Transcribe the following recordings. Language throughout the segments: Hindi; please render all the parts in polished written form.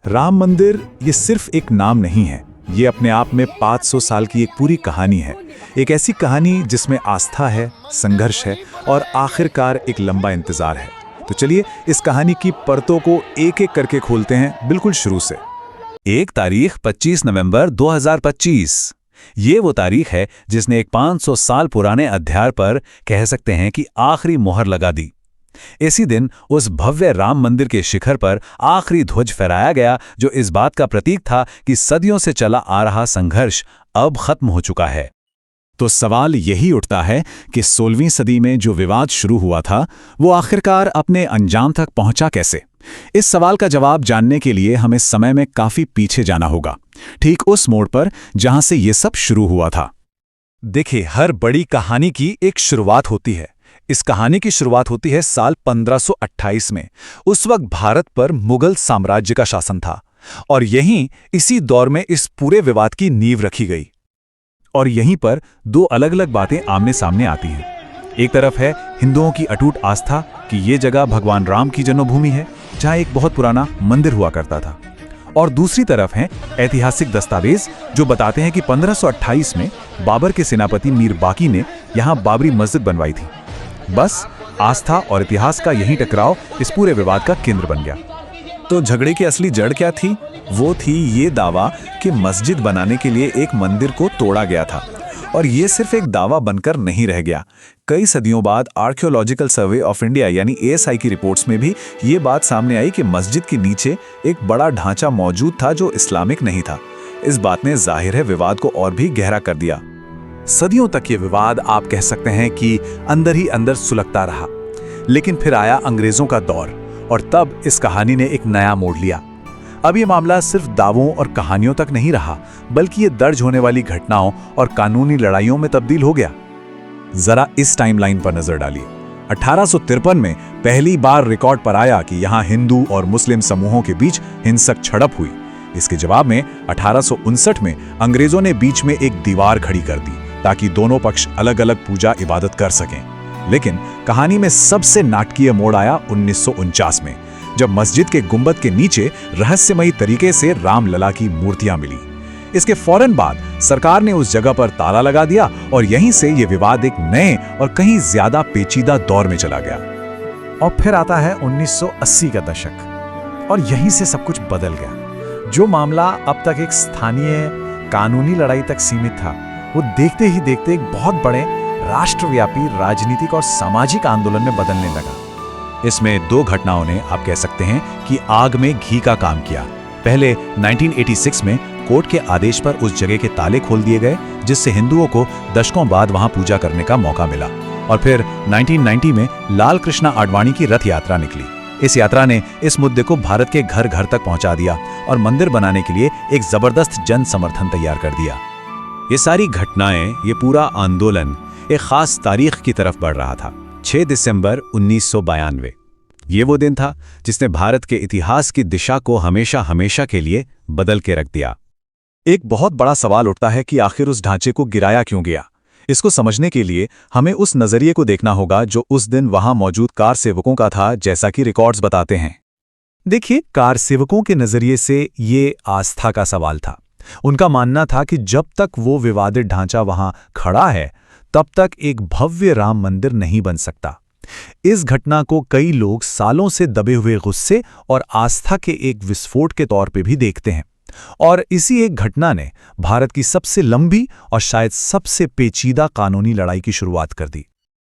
राम मंदिर ये सिर्फ एक नाम नहीं है, ये अपने आप में 500 साल की एक पूरी कहानी है। एक ऐसी कहानी जिसमें आस्था है, संघर्ष है और आखिरकार एक लंबा इंतजार है। तो चलिए इस कहानी की परतों को एक एक करके खोलते हैं, बिल्कुल शुरू से। एक तारीख 25 नवंबर 2025। ये वो तारीख है जिसने एक 500 साल पुराने अध्याय पर कह सकते हैं कि आखिरी मोहर लगा दी। इसी दिन उस भव्य राम मंदिर के शिखर पर आखिरी ध्वज फहराया गया, जो इस बात का प्रतीक था कि सदियों से चला आ रहा संघर्ष अब खत्म हो चुका है। तो सवाल यही उठता है कि 16वीं सदी में जो विवाद शुरू हुआ था, वो आखिरकार अपने अंजाम तक पहुंचा कैसे? इस सवाल का जवाब जानने के लिए हमें समय में काफी पीछे जाना होगा, ठीक उस मोड़ पर जहां से ये सब शुरू हुआ था। देखिए, हर बड़ी कहानी की एक शुरुआत होती है। इस कहानी की शुरुआत होती है साल 1528 में। उस वक्त भारत पर मुगल साम्राज्य का शासन था और इसी दौर में इस पूरे विवाद की नींव रखी गई। और यहीं पर दो अलग अलग बातें आमने सामने आती हैं। एक तरफ है हिंदुओं की अटूट आस्था कि ये जगह भगवान राम की जन्मभूमि है, जहां एक बहुत पुराना मंदिर हुआ करता था। और दूसरी तरफ हैं ऐतिहासिक दस्तावेज जो बताते हैं कि 1528 में बाबर के सेनापति मीर बाकी ने यहां बाबरी मस्जिद बनवाई थी। बस आस्था और इतिहास का यही टकराव इस पूरे विवाद का केंद्र बन गया। तो झगड़े की असली जड़ क्या थी? वो थी ये दावा कि मस्जिद बनाने के लिए एक मंदिर को तोड़ा गया था। और ये सिर्फ एक दावा बनकर नहीं रह गया। कई सदियों बाद आर्कियोलॉजिकल सर्वे ऑफ इंडिया यानी ASI की रिपोर्ट्स में भी ये बात सामने आई कि मस्जिद के नीचे एक बड़ा ढांचा मौजूद था जो इस्लामिक नहीं था। इस बात ने जाहिर है विवाद को और भी गहरा कर दिया। सदियों तक ये विवाद आप कह सकते हैं कि अंदर ही अंदर सुलगता रहा। लेकिन फिर आया अंग्रेजों का दौर और तब इस कहानी ने एक नया मोड़ लिया। अब ये मामला सिर्फ दावों और कहानियों तक नहीं रहा, बल्कि ये दर्ज होने वाली घटनाओं और कानूनी लड़ाइयों में तब्दील हो गया। जरा इस टाइमलाइन पर नजर डालिए। 1853 में पहली बार रिकॉर्ड पर आया कि यहाँ हिंदू और मुस्लिम समूहों के बीच हिंसक झड़प हुई। इसके जवाब में 1859 में अंग्रेजों ने बीच में एक दीवार खड़ी कर दी ताकि दोनों पक्ष अलग अलग पूजा इबादत कर सकें। लेकिन कहानी में सबसे नाटकीय मोड़ आया 1949 में, जब मस्जिद के गुंबद के नीचे रहस्यमयी तरीके से रामलला की मूर्तियां मिली। इसके फौरन बाद सरकार ने उस जगह पर ताला लगा दिया और यहीं से ये विवाद एक नए और कहीं ज्यादा पेचीदा दौर में चला गया। और फिर आता है 1980 का दशक और यहीं से सब कुछ बदल गया। जो मामला अब तक एक स्थानीय कानूनी लड़ाई तक सीमित था, वो देखते ही देखते एक बहुत बड़े राष्ट्रव्यापी राजनीतिक और सामाजिक आंदोलन में बदलने लगा। इसमें दो घटनाओं ने, आप कह सकते हैं कि आग में घी का काम किया। पहले 1986 में कोर्ट के आदेश पर उस जगह के ताले खोल दिए गए, जिससे हिंदुओं को दशकों बाद वहां पूजा करने का मौका मिला। और फिर 1990 में लाल कृष्णा आडवाणी की रथ यात्रा निकली। इस यात्रा ने इस मुद्दे को भारत के घर घर तक पहुंचा दिया और मंदिर बनाने के लिए एक जबरदस्त जन समर्थन तैयार कर दिया। ये सारी घटनाएं, ये पूरा आंदोलन एक खास तारीख की तरफ बढ़ रहा था। 6 दिसंबर 1992। ये वो दिन था जिसने भारत के इतिहास की दिशा को हमेशा हमेशा के लिए बदल के रख दिया। एक बहुत बड़ा सवाल उठता है कि आखिर उस ढांचे को गिराया क्यों गया? इसको समझने के लिए हमें उस नजरिए को देखना होगा जो उस दिन वहां मौजूद कार सेवकों का था, जैसा कि रिकॉर्ड्स बताते हैं। देखिए, कार सेवकों के नजरिए से ये आस्था का सवाल था। उनका मानना था कि जब तक वो विवादित ढांचा वहां खड़ा है, तब तक एक भव्य राम मंदिर नहीं बन सकता। इस घटना को कई लोग सालों से दबे हुए गुस्से और आस्था के एक विस्फोट के तौर पे भी देखते हैं। और इसी एक घटना ने भारत की सबसे लंबी और शायद सबसे पेचीदा कानूनी लड़ाई की शुरुआत कर दी।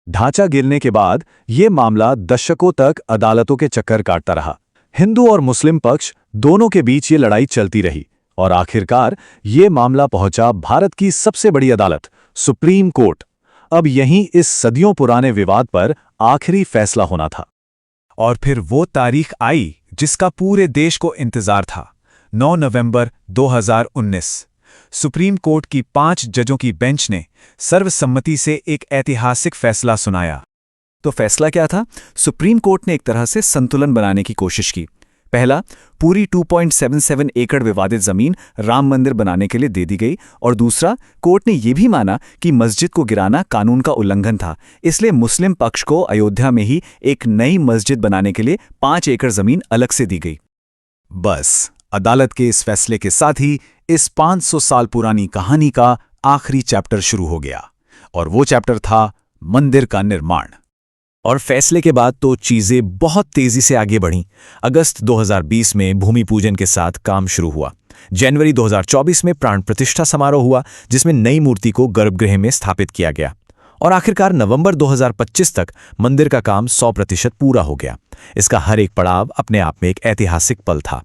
ढांचा गिरने के बाद यह मामला दशकों तक अदालतों के चक्कर काटता रहा। हिंदू और मुस्लिम पक्ष दोनों के बीच ये लड़ाई चलती रही और आखिरकार ये मामला पहुंचा भारत की सबसे बड़ी अदालत, सुप्रीम कोर्ट। अब यहीं इस सदियों पुराने विवाद पर आखिरी फैसला होना था। और फिर वो तारीख आई जिसका पूरे देश को इंतजार था। 9 नवंबर 2019। सुप्रीम कोर्ट की 5 जजों की बेंच ने सर्वसम्मति से एक ऐतिहासिक फैसला सुनाया। तो फैसला क्या था? सुप्रीम कोर्ट ने एक तरह से संतुलन बनाने की कोशिश की। पहला, पूरी 2.77 एकड़ विवादित जमीन राम मंदिर बनाने के लिए दे दी गई। और दूसरा, कोर्ट ने यह भी माना कि मस्जिद को गिराना कानून का उल्लंघन था, इसलिए मुस्लिम पक्ष को अयोध्या में ही एक नई मस्जिद बनाने के लिए 5 एकड़ जमीन अलग से दी गई। बस अदालत के इस फैसले के साथ ही इस 500 साल पुरानी कहानी का आखिरी चैप्टर शुरू हो गया, और वो चैप्टर था मंदिर का निर्माण। और फैसले के बाद तो चीजें बहुत तेजी से आगे बढ़ीं। अगस्त 2020 में भूमि पूजन के साथ काम शुरू हुआ। जनवरी 2024 में प्राण प्रतिष्ठा समारोह हुआ, जिसमें नई मूर्ति को गर्भगृह में स्थापित किया गया। और आखिरकार नवंबर 2025 तक मंदिर का काम 100% पूरा हो गया। इसका हर एक पड़ाव अपने आप में एक ऐतिहासिक पल था।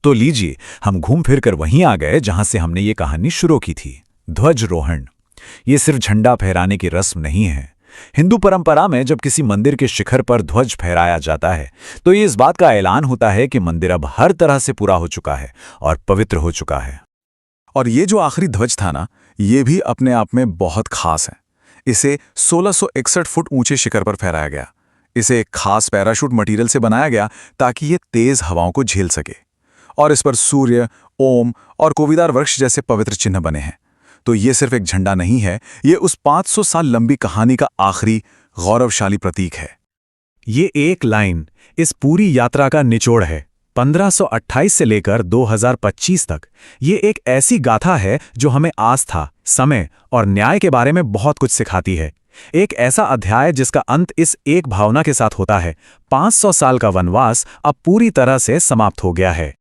तो लीजिए, हम घूम फिर कर वहीं आ गए जहां से हमने ये कहानी शुरू की थी, ध्वजारोहण। ये सिर्फ झंडा फहराने की रस्म नहीं है। हिंदू परंपरा में जब किसी मंदिर के शिखर पर ध्वज फहराया जाता है तो ये इस बात का ऐलान होता है कि मंदिर अब हर तरह से पूरा हो चुका है और पवित्र हो चुका है। और ये जो आखिरी ध्वज था ना, ये भी अपने आप में बहुत खास है। इसे 1661 फुट ऊंचे शिखर पर फहराया गया। इसे एक खास पैराशूट मटेरियल से बनाया गया ताकि ये तेज हवाओं को झेल सके। और इस पर सूर्य, ओम और कोविदार वृक्ष जैसे पवित्र चिन्ह बने हैं। तो ये सिर्फ एक झंडा नहीं है, ये उस 500 साल लंबी कहानी का आखिरी गौरवशाली प्रतीक है। ये एक लाइन इस पूरी यात्रा का निचोड़ है। 1528 से लेकर 2025 तक ये एक ऐसी गाथा है जो हमें आस्था, समय और न्याय के बारे में बहुत कुछ सिखाती है। एक ऐसा अध्याय जिसका अंत इस एक भावना के साथ होता है: 500 साल का वनवास अब पूरी तरह से समाप्त हो गया है।